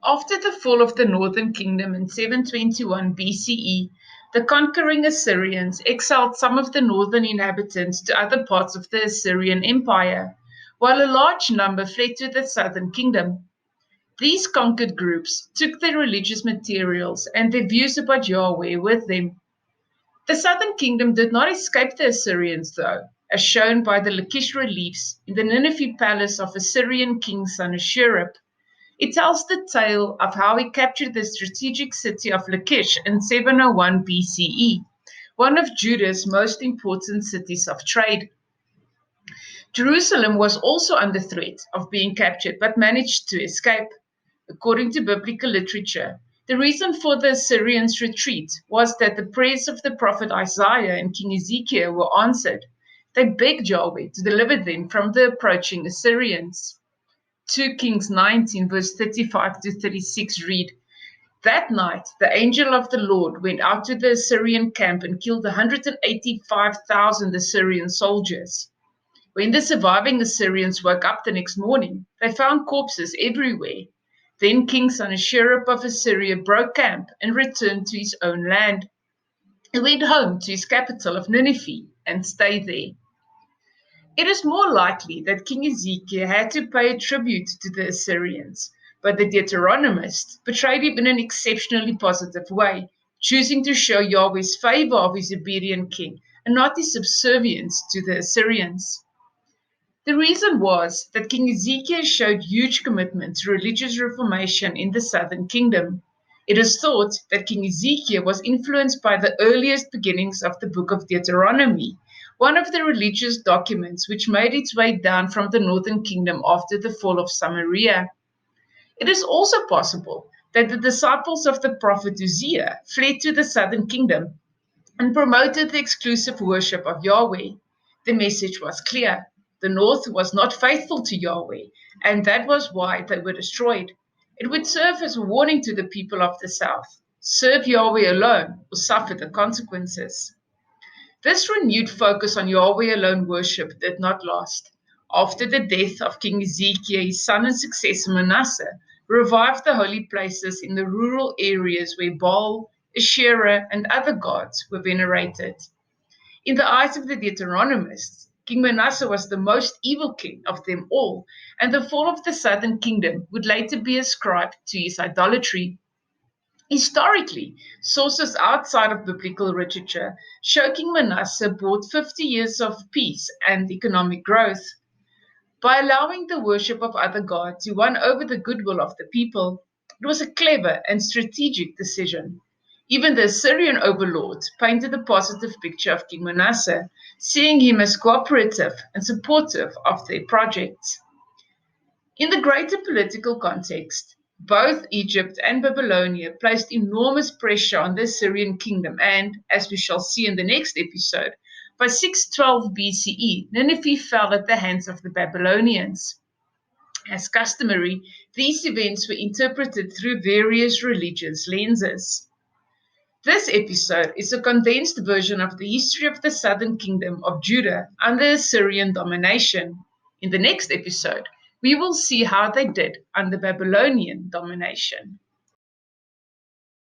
After the fall of the northern kingdom in 721 BCE, the conquering Assyrians exiled some of the northern inhabitants to other parts of the Assyrian Empire, while a large number fled to the southern kingdom. These conquered groups took their religious materials and their views about Yahweh with them. The southern kingdom did not escape the Assyrians, though, as shown by the Lachish reliefs in the Nineveh palace of Assyrian king Sennacherib. It tells the tale of how he captured the strategic city of Lachish in 701 BCE, one of Judah's most important cities of trade. Jerusalem was also under threat of being captured, but managed to escape. According to biblical literature, the reason for the Assyrians' retreat was that the prayers of the prophet Isaiah and King Ezekiel were answered. They begged Yahweh to deliver them from the approaching Assyrians. 2 Kings 19 verse 35 to 36 read, "That night the angel of the Lord went out to the Assyrian camp and killed 185,000 Assyrian soldiers. When the surviving Assyrians woke up the next morning, they found corpses everywhere. Then King Sennacherib of Assyria broke camp and returned to his own land. He went home to his capital of Nineveh and stayed there." It is more likely that King Ezekiel had to pay a tribute to the Assyrians, but the Deuteronomists portrayed him in an exceptionally positive way, choosing to show Yahweh's favor of his obedient king and not his subservience to the Assyrians. The reason was that King Ezekiel showed huge commitment to religious reformation in the southern kingdom. It is thought that King Ezekiel was influenced by the earliest beginnings of the book of Deuteronomy, one of the religious documents which made its way down from the northern kingdom after the fall of Samaria. It is also possible that the disciples of the prophet Uzziah fled to the southern kingdom and promoted the exclusive worship of Yahweh. The message was clear. The north was not faithful to Yahweh, and that was why they were destroyed. It would serve as a warning to the people of the south. Serve Yahweh alone or suffer the consequences. This renewed focus on Yahweh alone worship did not last. After the death of King Ezekiel, his son and successor Manasseh revived the holy places in the rural areas where Baal, Asherah, and other gods were venerated. In the eyes of the Deuteronomists, King Manasseh was the most evil king of them all, and the fall of the southern kingdom would later be ascribed to his idolatry. Historically, sources outside of biblical literature show King Manasseh brought 50 years of peace and economic growth. By allowing the worship of other gods, he won over the goodwill of the people. It was a clever and strategic decision. Even the Assyrian overlords painted a positive picture of King Manasseh, seeing him as cooperative and supportive of their projects. In the greater political context, both Egypt and Babylonia placed enormous pressure on the Assyrian kingdom and, as we shall see in the next episode, by 612 BCE, Nineveh fell at the hands of the Babylonians. As customary, these events were interpreted through various religious lenses. This episode is a condensed version of the history of the southern kingdom of Judah under Assyrian domination. In the next episode, we will see how they did under Babylonian domination.